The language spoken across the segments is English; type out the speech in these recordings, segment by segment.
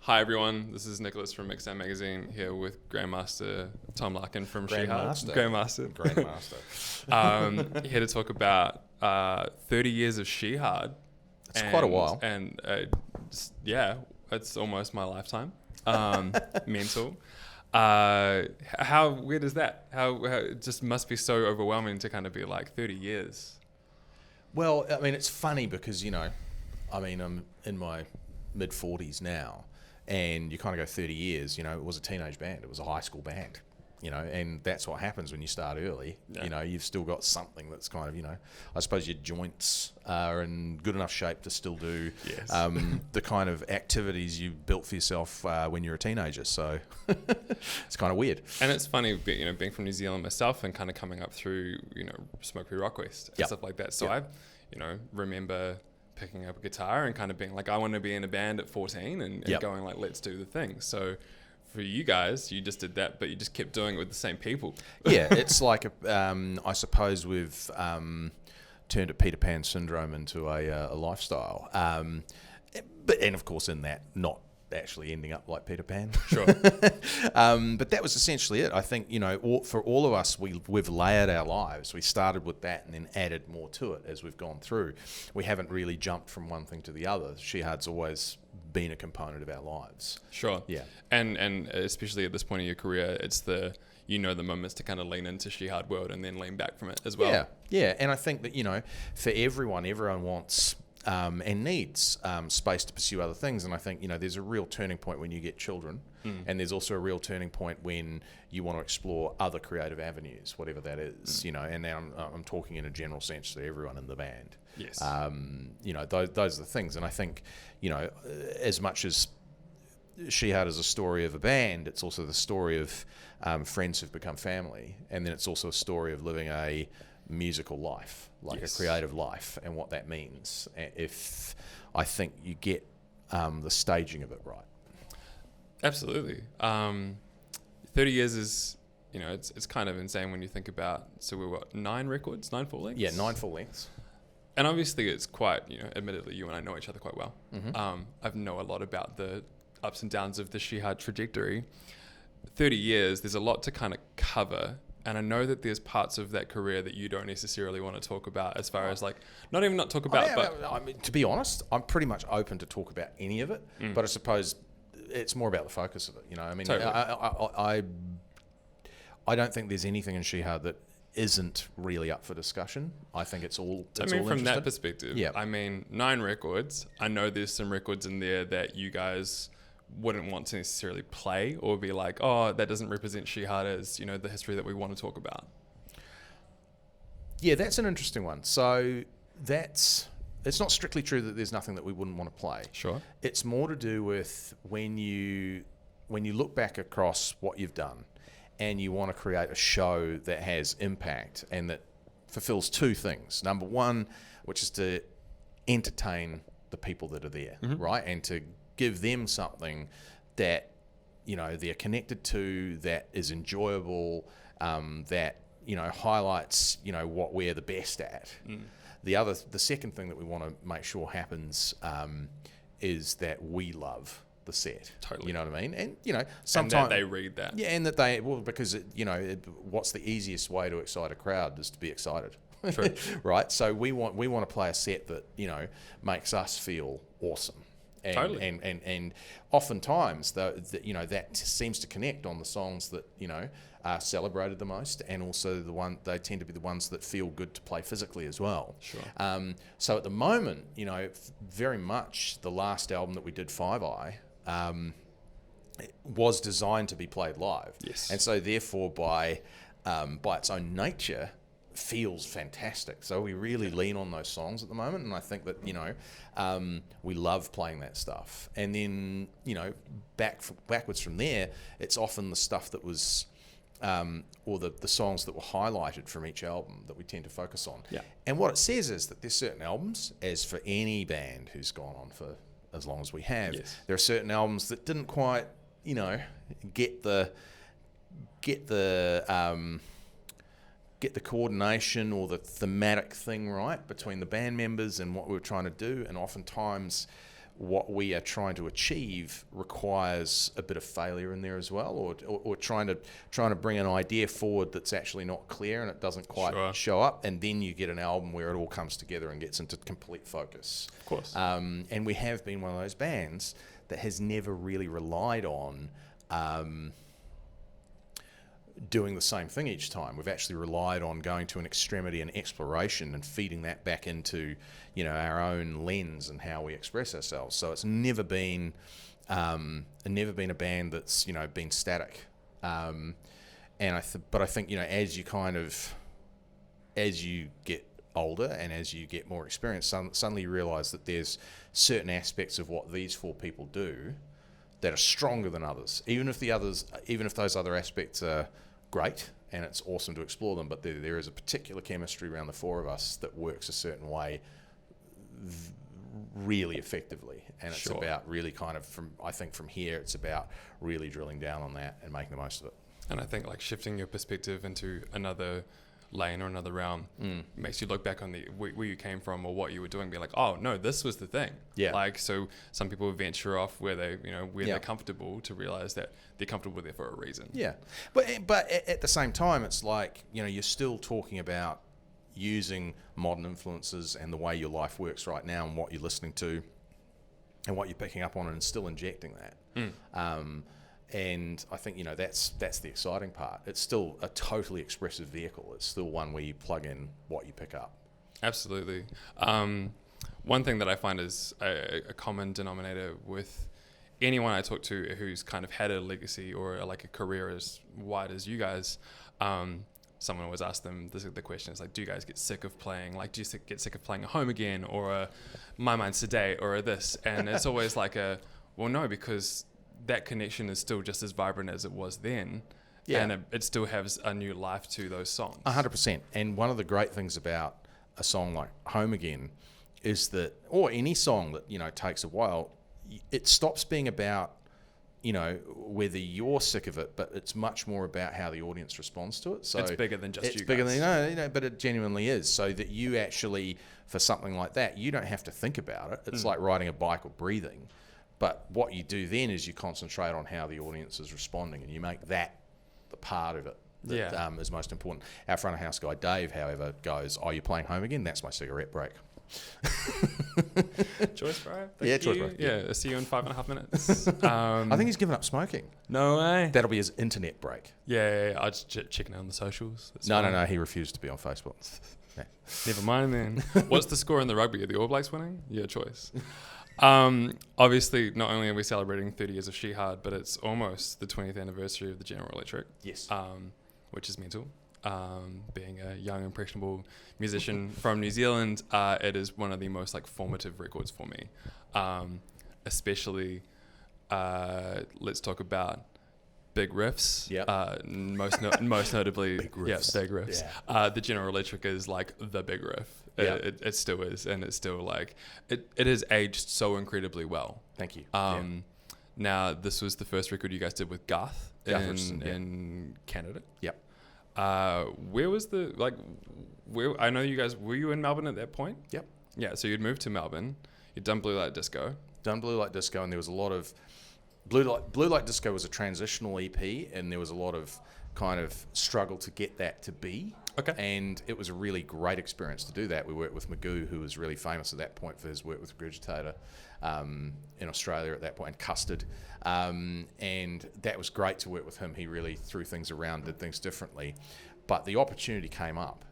Hi everyone, this is Nicholas from Mixdown Magazine here with Grandmaster Tom Larkin from Shihad. Grandmaster. Here to talk about 30 years of Shihad. It's quite a while. And it's almost my lifetime. Mental. How weird is that? How it just must be so overwhelming to kind of be like 30 years. Well, I mean, it's funny because, I'm in my mid-40s now, and you kind of go 30 years, it was a teenage band. It was a high school band, and that's what happens when you start early. Yeah. You've still got something that's kind of, I suppose your joints are in good enough shape to still do the kind of activities you built for yourself when you're a teenager. So it's kind of weird. And it's funny, being from New Zealand myself and kind of coming up through, Smoke Free Rock West and stuff like that. So I, remember picking up a guitar and kind of being like, I want to be in a band at 14 and going like, let's do the thing. So for you guys, you just did that, but you just kept doing it with the same people. Yeah, it's like, I suppose we've turned a Peter Pan syndrome into a lifestyle. And of course in that, not actually ending up like Peter Pan. Sure. But that was essentially it. I think, for all of us, we've layered our lives. We started with that and then added more to it as we've gone through. We haven't really jumped from one thing to the other. Shihad's always been a component of our lives. Sure. Yeah. And especially at this point in your career, it's the moments to kind of lean into Shihad world and then lean back from it as well. Yeah. Yeah. And I think that, for everyone wants and needs space to pursue other things. And I think, there's a real turning point when you get children, and there's also a real turning point when you want to explore other creative avenues, whatever that is, and now I'm talking in a general sense to everyone in the band. Yes. Those are the things. And I think, as much as Shihad is a story of a band, it's also the story of friends who've become family. And then it's also a story of living a musical life, like a creative life, and what that means if I think you get the staging of it right. Absolutely. 30 years is, it's kind of insane when you think about, so we've got 9 full lengths? Yeah, 9 full lengths. And obviously it's quite, admittedly you and I know each other quite well. Mm-hmm. I know a lot about the ups and downs of the Shihad trajectory. 30 years, there's a lot to kind of cover. And I know that there's parts of that career that you don't necessarily want to talk about, as far as like, not even not talk about, but... I mean, to be honest, I'm pretty much open to talk about any of it, but I suppose it's more about the focus of it, I mean, totally. I don't think there's anything in Shihad that isn't really up for discussion. I think it's all from that perspective, I mean, 9 records, I know there's some records in there that you guys wouldn't want to necessarily play or be like, oh, that doesn't represent Shihad as, the history that we want to talk about. Yeah, that's an interesting one. So it's not strictly true that there's nothing that we wouldn't want to play. Sure. It's more to do with when you look back across what you've done and you want to create a show that has impact and that fulfills 2 things. Number one, which is to entertain the people that are there, right? And to give them something that, they're connected to, that is enjoyable, that, highlights, what we're the best at. The second thing that we want to make sure happens is that we love the set. Totally. You know what I mean? And, sometimes... And that they read that. Yeah, and that because, what's the easiest way to excite a crowd is to be excited. True. Right? So we want to play a set that, makes us feel awesome. And, totally. and oftentimes that seems to connect on the songs that are celebrated the most, and also they tend to be the ones that feel good to play physically as well. Sure. So at the moment, very much the last album that we did, 5 Eye, was designed to be played live. Yes. And so therefore by its own nature feels fantastic. So we really lean on those songs at the moment, and I think that we love playing that stuff. And then backwards from there, it's often the stuff that was or the songs that were highlighted from each album that we tend to focus on. Yeah. And what it says is that there's certain albums, as for any band who's gone on for as long as we have, there are certain albums that didn't quite get the coordination or the thematic thing right between the band members and what we were trying to do. And oftentimes what we are trying to achieve requires a bit of failure in there as well, or trying to bring an idea forward that's actually not clear and it doesn't quite show up, and then you get an album where it all comes together and gets into complete focus. Of course. And we have been one of those bands that has never really relied on doing the same thing each time. We've actually relied on going to an extremity and exploration and feeding that back into, our own lens and how we express ourselves. So it's never been a band that's, been static. But I think, as you get older and as you get more experience, suddenly you realise that there's certain aspects of what these four people do that are stronger than others, even if those other aspects are great and it's awesome to explore them, but there is a particular chemistry around the four of us that works a certain way really effectively, and it's about really from here it's about really drilling down on that and making the most of it. And I think shifting your perspective into another lane or another realm makes you look back on where you came from or what you were doing, be like, oh no, this was the thing. So some people venture off where they're comfortable to realize that they're comfortable there for a reason. But at the same time, it's you're still talking about using modern influences and the way your life works right now and what you're listening to and what you're picking up on, and still injecting that. And I think, that's the exciting part. It's still a totally expressive vehicle. It's still one where you plug in what you pick up. Absolutely. One thing that I find is a common denominator with anyone I talk to who's kind of had a legacy or a career as wide as you guys, someone always asks them, the question is do you guys get sick of playing? Do you get sick of playing a Home Again or a My Mind's Today or a this? And it's always well, no, because that connection is still just as vibrant as it was then. And it still has a new life to those songs. 100%. And one of the great things about a song like Home Again is that, or any song that, takes a while, it stops being about, whether you're sick of it, but it's much more about how the audience responds to it. So it's bigger than just you guys. It's bigger than, but it genuinely is. So that you actually, for something like that, you don't have to think about it. It's like riding a bike or breathing. But what you do then is you concentrate on how the audience is responding, and you make that the part of it that is most important. Our front of house guy, Dave, however, goes, "Oh, you're playing Home Again? That's my cigarette break." Choice, bro. Choice, bro. Yeah, I'll see you in 5.5 minutes. I think he's given up smoking. No way. That'll be his internet break. Yeah. I just checking out on the socials. No. He refused to be on Facebook. Yeah. Never mind then. What's the score in the rugby? Are the All Blacks winning? Your choice. Obviously, not only are we celebrating 30 years of Shihad, but it's almost the 20th anniversary of the General Electric. Yes. Which is mental. Being a young, impressionable musician from New Zealand, it is one of the most formative records for me. Especially, let's talk about big riffs. Most notably, big riffs. Big riffs. Yeah. The General Electric is the big riff. It still is, and it's still it has aged so incredibly well. Thank you. Now this was the first record you guys did with Garth in Canada. Yep. Where was where I know you guys, were you in Melbourne at that point? Yep. Yeah, so you'd moved to Melbourne. You'd done Blue Light Disco. And there was a lot of Blue Light Disco was a transitional EP, and there was a lot of kind of struggle to get that to be. Okay. And it was a really great experience to do that. We worked with Magoo, who was really famous at that point for his work with Regurgitator in Australia at that point, and Custard. And that was great to work with him. He really threw things around, did things differently. But the opportunity came up.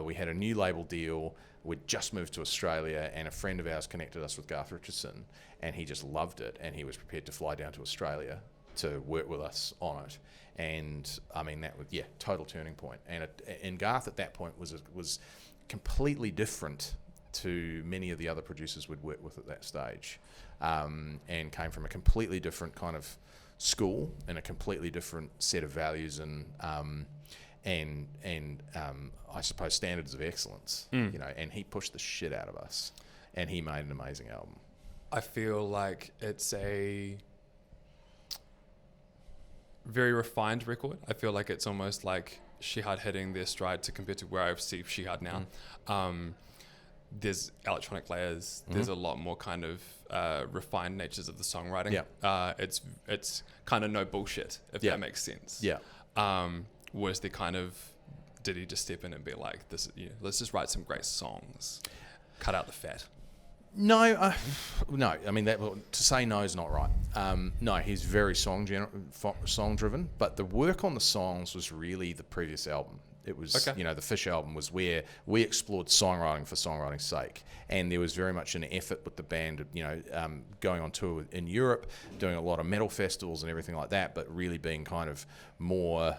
We had a new label deal. We'd just moved to Australia, and a friend of ours connected us with Garth Richardson, and he just loved it, and he was prepared to fly down to Australia to work with us on it. And I mean, that was total turning point. And Garth at that point was completely different to many of the other producers we'd worked with at that stage, and came from a completely different kind of school and a completely different set of values and I suppose standards of excellence. And he pushed the shit out of us, and he made an amazing album. I feel like it's a very refined record. I feel like it's almost like Shihad hitting their stride to compare to where I see Shihad now. there's electronic layers. There's a lot more kind of refined natures of the songwriting. Yeah. It's kind of no bullshit, if that makes sense. Yeah. Was there kind of, did he just step in and be like, this, let's just write some great songs, cut out the fat? No, no. I mean, to say no is not right. No, he's very song driven, but the work on the songs was really the previous album. It was, the Fish album was where we explored songwriting for songwriting's sake, and there was very much an effort with the band, going on tour in Europe, doing a lot of metal festivals and everything like that, but really being kind of more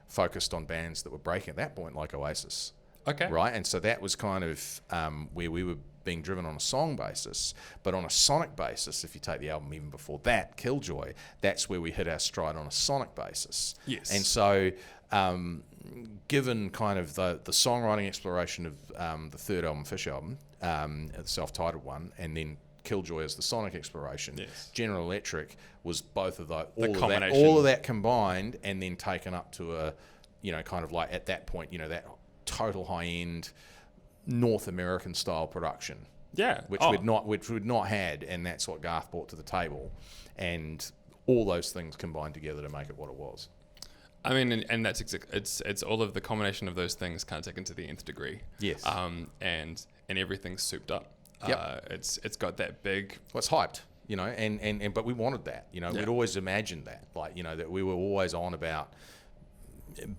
focused on bands that were breaking at that point, like Oasis. Okay. Right, and so that was kind of where we were being driven on a song basis, but on a sonic basis, if you take the album even before that, Killjoy, that's where we hit our stride on a sonic basis. Yes. And so, given kind of the songwriting exploration of the third album, Fish album, the self-titled one, and then Killjoy as the sonic exploration, General Electric was both of those, all of that combined, and then taken up to a, kind of like at that point, that total high-end North American style production, which we'd not had, and that's what Garth brought to the table, and all those things combined together to make it what it was. I mean, and that's it's all of the combination of those things kind of taken to the nth degree. Yes. And everything's souped up. Yep. It's got that big. Well, it's hyped, and but we wanted that. We'd always imagined that, that we were always on about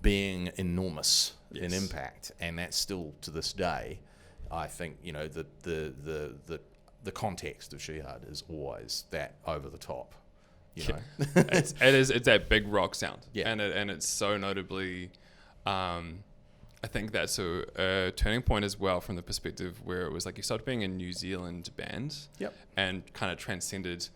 being enormous in impact, and that's still to this day. I think the context of Shihad is always that over the top. It's that big rock sound, and it's so notably. I think that's a turning point as well from the perspective where it was like you started being a New Zealand band, and kind of transcended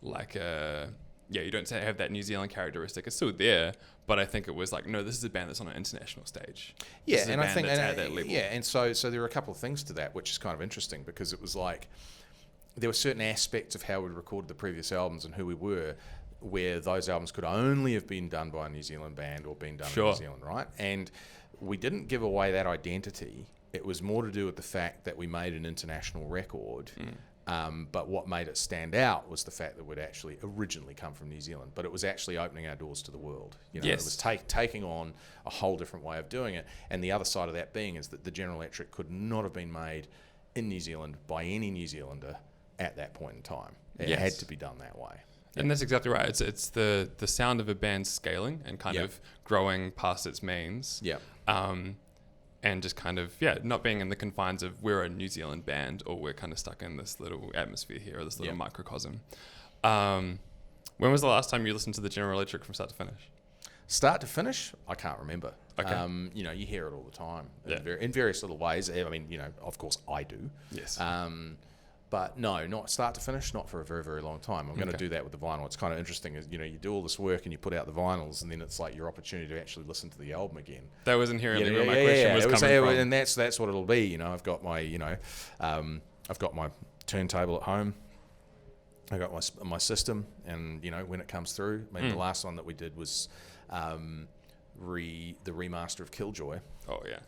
like you don't have that New Zealand characteristic. It's still there, but I think it was like, no, this is a band that's on an international stage. Yeah, and I think at that level. Yeah, and so there are a couple of things to that, which is kind of interesting because it was like there were certain aspects of how we recorded the previous albums and who we were, where those albums could only have been done by a New Zealand band or been done in New Zealand, right? And we didn't give away that identity. It was more to do with the fact that we made an international record. But what made it stand out was the fact that we'd actually originally come from New Zealand, but it was actually opening our doors to the world. It was taking on a whole different way of doing it. And the other side of that being is that the General Electric could not have been made in New Zealand by any New Zealander at that point in time. It had to be done that way. And that's exactly right. It's the sound of a band scaling and kind of growing past its means. Yeah. And just kind of, not being in the confines of we're a New Zealand band or we're kind of stuck in this little atmosphere here or this little microcosm. When was the last time you listened to the General Electric from start to finish? Start to finish? I can't remember. Okay. You hear it all the time in various little ways. I mean, of course I do. Yes. But no, not start to finish, not for a very, very long time. I'm going to do that with the vinyl. It's kind of interesting. You do all this work and you put out the vinyls, and then it's like your opportunity to actually listen to the album again. That was inherently where my question was coming from. And that's what it'll be. I've got my I've got my turntable at home. I got my system, and when it comes through. I mean, the last one that we did was the remaster of Killjoy. Oh yeah.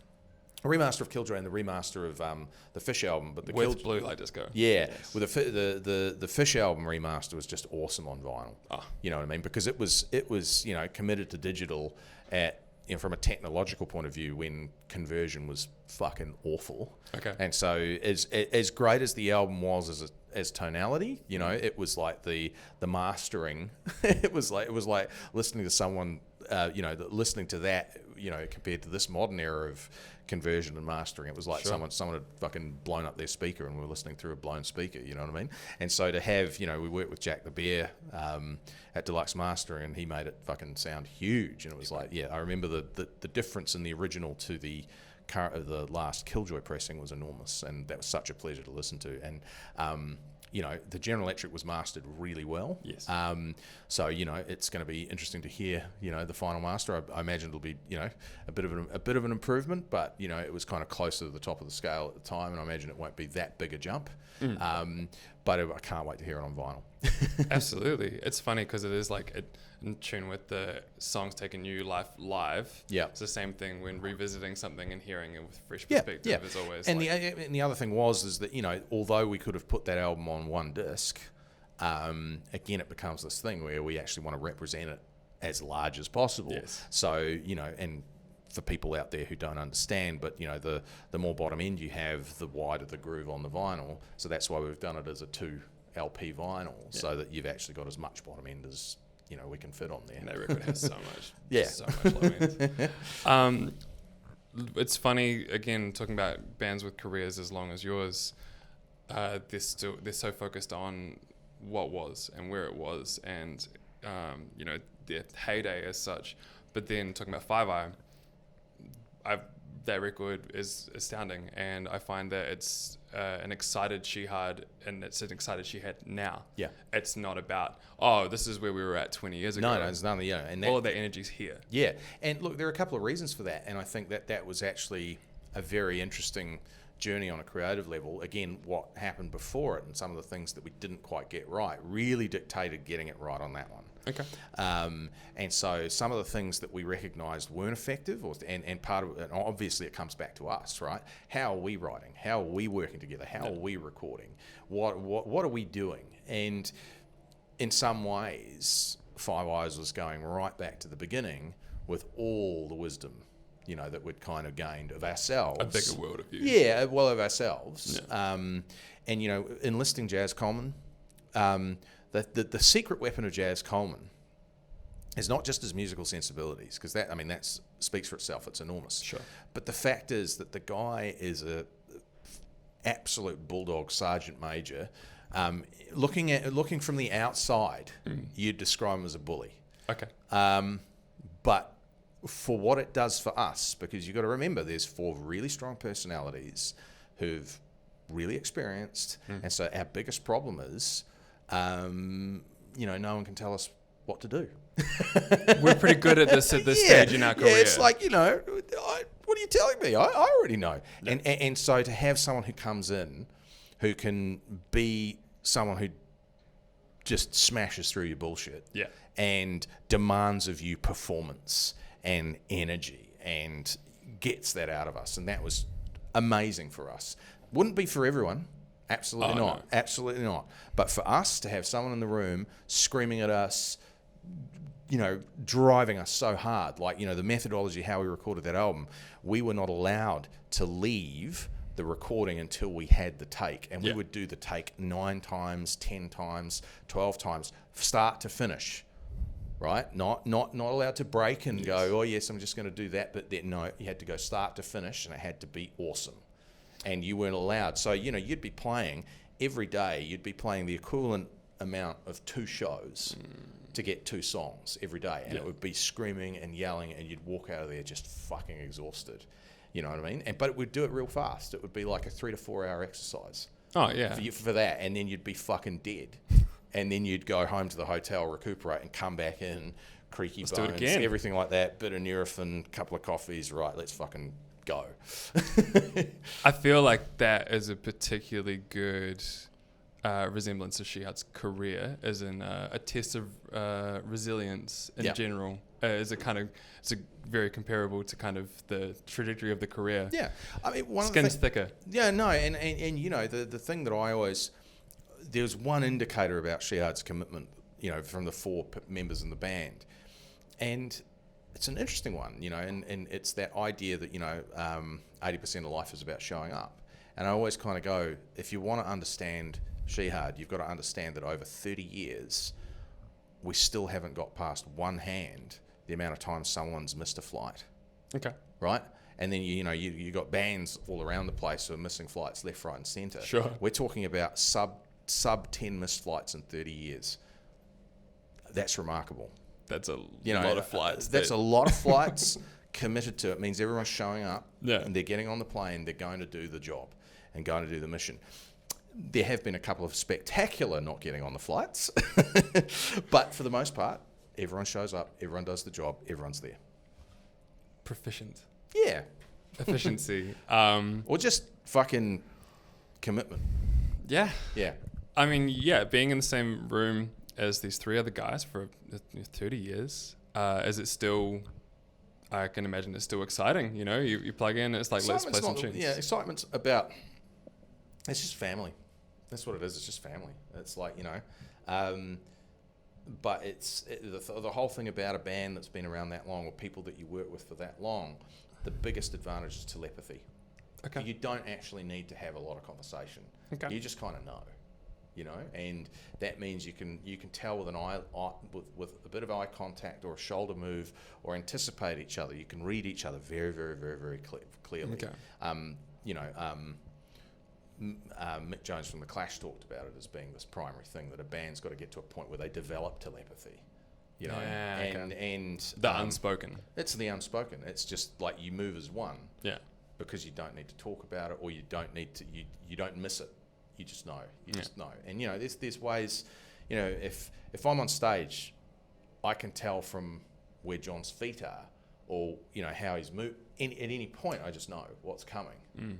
A remaster of Killjoy and the remaster of the Fish album, but the with Blue Light Disco. Yeah, yes. With the Fish album remaster was just awesome on vinyl. You know what I mean? Because it was committed to digital at from a technological point of view when conversion was fucking awful. Okay. And so as great as the album was as tonality, it was like the mastering. it was like listening to someone. Listening to that, compared to this modern era of conversion and mastering, it was like someone had fucking blown up their speaker and we were listening through a blown speaker, you know what I mean? And so to have, we worked with Jack the Bear at Deluxe Mastering, and he made it fucking sound huge. And it was like, I remember the difference in the original to the last Killjoy pressing was enormous, and that was such a pleasure to listen to. And the General Electric was mastered really well. Yes. So it's going to be interesting to hear the final master. I imagine it'll be a bit of an improvement, but it was kind of closer to the top of the scale at the time, and I imagine it won't be that big a jump. but I can't wait to hear it on vinyl. Absolutely. It's funny because it is like in tune with the songs taking new life live. Yeah. It's the same thing when revisiting something and hearing it with fresh perspective is always and the other thing is that, you know, although we could have put that album on one disc, again, it becomes this thing where we actually want to represent it as large as possible. Yes. So, you know, and for people out there who don't understand, but, you know, the more bottom end you have, the wider the groove on the vinyl. So that's why we've done it as a 2 LP vinyl, so that you've actually got as much bottom end as, you know, we can fit on there. And that record has so much, yeah, so much low end. It's funny, again, talking about bands with careers as long as yours, they're so focused on what was and where it was, and you know, their heyday as such. But then talking about Five Eye, that record is astounding, and I find that it's an excited Shihad, and it's an excited Shihad now. Yeah, it's not about this is where we were at 20 years ago. No, it's none of and all of that energy's here. Yeah, and look, there are a couple of reasons for that, and I think that was actually a very interesting journey on a creative level. Again, what happened before it and some of the things that we didn't quite get right really dictated getting it right on that one. Okay. And so some of the things that we recognised weren't effective, and part of it, and obviously it comes back to us, right? How are we writing? How are we working together? How are we recording? What are we doing? And in some ways, Five Eyes was going right back to the beginning with all the wisdom, you know, that we'd kind of gained of ourselves. A bigger world of view. Yeah, well, of ourselves. Yeah. And, you know, enlisting Jazz Coleman, the secret weapon of Jazz Coleman is not just his musical sensibilities, because that speaks for itself. It's enormous. Sure. But the fact is that the guy is a absolute bulldog sergeant major. Looking from the outside, you'd describe him as a bully. Okay. But for what it does for us, because you've got to remember there's 4 really strong personalities who've really experienced, and so our biggest problem is, you know, no one can tell us what to do. We're pretty good at this stage in our career. Yeah, it's like, you know, what are you telling me? I already know. Yeah. And so to have someone who comes in who can be someone who just smashes through your bullshit, and demands of you performance and energy and gets that out of us, and that was amazing for us. Wouldn't be for everyone. Absolutely not. No. Absolutely not. But for us to have someone in the room screaming at us, you know, driving us so hard, like, you know, the methodology, how we recorded that album, we were not allowed to leave the recording until we had the take. And we would do the take 9 times, 10 times, 12 times, start to finish. Right? Not allowed to break and go, oh yes, I'm just going to do that. But then, no, you had to go start to finish, and it had to be awesome. And you weren't allowed. So, you know, you'd be playing every day, you'd be playing the equivalent amount of 2 shows to get 2 songs every day. And it would be screaming and yelling, and you'd walk out of there just fucking exhausted. You know what I mean? But it would do it real fast. It would be like a 3 to 4 hour exercise. Oh, yeah. For that. And then you'd be fucking dead. And then you'd go home to the hotel, recuperate, and come back in, creaky bones, do it again. Everything like that, bit of Nurofen, couple of coffees, right, let's fucking go. I feel like that is a particularly good resemblance of Shihad's career, as in a test of resilience in general. It's a very comparable to kind of the trajectory of the career. Yeah. I mean, skin's thicker. Yeah, no, and you know, the thing that I always... There's one indicator about Shihad's commitment, you know, from the 4 members in the band. And it's an interesting one, you know, and it's that idea that, you know, 80% of life is about showing up. And I always kind of go, if you want to understand Shihad, you've got to understand that over 30 years, we still haven't got past one hand the amount of times someone's missed a flight. Okay. Right? And then, you know, you got bands all around the place who are missing flights left, right, and centre. Sure. We're talking about sub 10 missed flights in 30 years. That's remarkable. That's a lot of flights. That's a lot of flights committed to. It means everyone's showing up, and they're getting on the plane, they're going to do the job and going to do the mission. There have been a couple of spectacular not getting on the flights, but for the most part, everyone shows up, everyone does the job, everyone's there. Proficient. Yeah. Efficiency. Or just fucking commitment. Yeah. Yeah. I mean, yeah, being in the same room as these 3 other guys for 30 years, is it still... I can imagine it's still exciting. You know, you plug in, it's like, let's play some tunes. Yeah, excitement's about... It's just family. That's what it is. It's just family. It's like, you know... but the whole thing about a band that's been around that long, or people that you work with for that long, the biggest advantage is telepathy. Okay. You don't actually need to have a lot of conversation. Okay. You just kind of know, you know, and that means you can tell with an eye with a bit of eye contact or a shoulder move, or anticipate each other. You can read each other very, very, very, very clearly. Okay. You know. Mick Jones from The Clash talked about it as being this primary thing, that a band's got to get to a point where they develop telepathy, you know, and the unspoken. It's the unspoken. It's just like you move as one, because you don't need to talk about it, or you don't need to, you don't miss it. You just know. You just know. And you know, there's ways, you know, if I'm on stage, I can tell from where John's feet are, or you know how he's moved. At any point, I just know what's coming.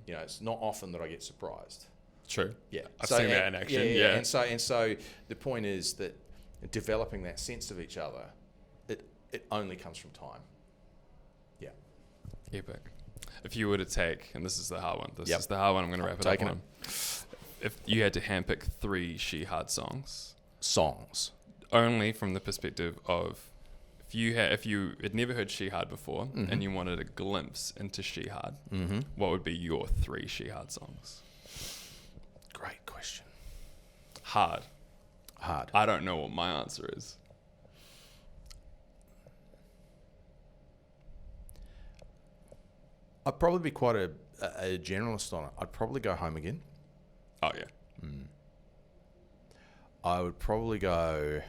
You know, it's not often that I get surprised. True. Yeah, I've seen that in action. Yeah. And so the point is that developing that sense of each other, it only comes from time. Yeah. Epic. If you were to take, and this is the hard one. This is the hard one. I'm going to wrap it up on. If you had to handpick 3 Shihad songs, only from the perspective of if you had never heard Shihad before, and you wanted a glimpse into Shihad, what would be your 3 Shihad songs? Great question. Hard. I don't know what my answer is. I'd probably be quite a generalist on it. I'd probably go Home Again. Oh, yeah. I would probably go...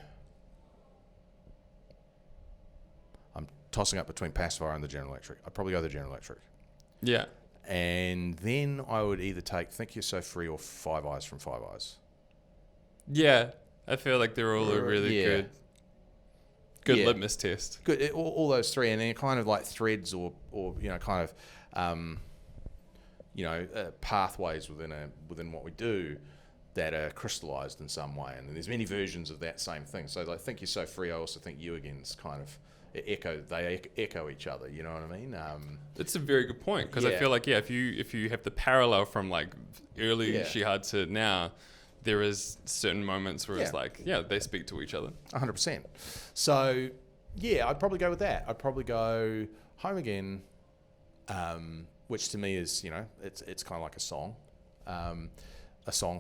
I'm tossing up between Pacifier and the General Electric. I'd probably go the General Electric. Yeah. And then I would either take Think You're So Free or Five Eyes from Five Eyes. Yeah. I feel like they're all a really good litmus test. Good. All those 3. And then kind of like threads or you know, kind of, you know, pathways within what we do that are crystallized in some way. And there's many versions of that same thing. So I Think You're So Free, I also think You Again's kind of... They echo each other, you know what I mean? That's a very good point, because I feel like if you have the parallel from like early Shihad to now, there is certain moments where it's like they speak to each other. 100%. So I'd probably go with that. I'd probably go Home Again, which to me is, you know, it's kind of like a song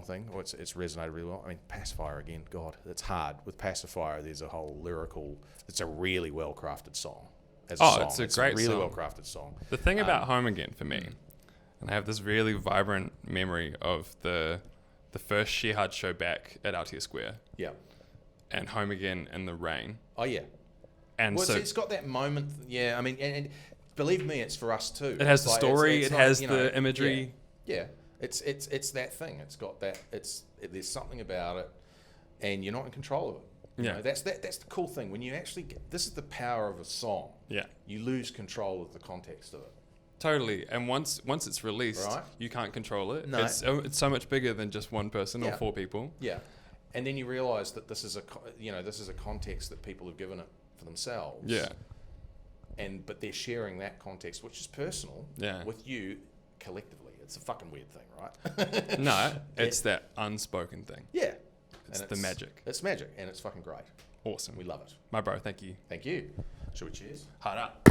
thing, or it's resonated really well. I mean, Pacifier again, God, it's hard. With Pacifier, there's a whole lyrical... It's a really well-crafted song. It's a great really well-crafted song. The thing about Home Again for me, and I have this really vibrant memory of the first Shihad show back at Aotea Square. Yeah. And Home Again in the rain. Oh, yeah. And so it's got that moment, I mean, and believe me, it's for us too. It has the story, it has the imagery. Yeah. It's that thing. It's got that. There's something about it, and you're not in control of it. You know, that's the cool thing. When you actually this is the power of a song. Yeah. You lose control of the context of it. Totally. And once it's released, you can't control it. No. It's so much bigger than just one person or 4 people. Yeah. And then you realise that this is a context that people have given it for themselves. Yeah. But they're sharing that context, which is personal, with you collectively. It's a fucking weird thing, right? No, it's that unspoken thing. Yeah. It's the magic. It's magic, and it's fucking great. Awesome. We love it. My bro, thank you. Thank you. Shall we cheers? Hard up.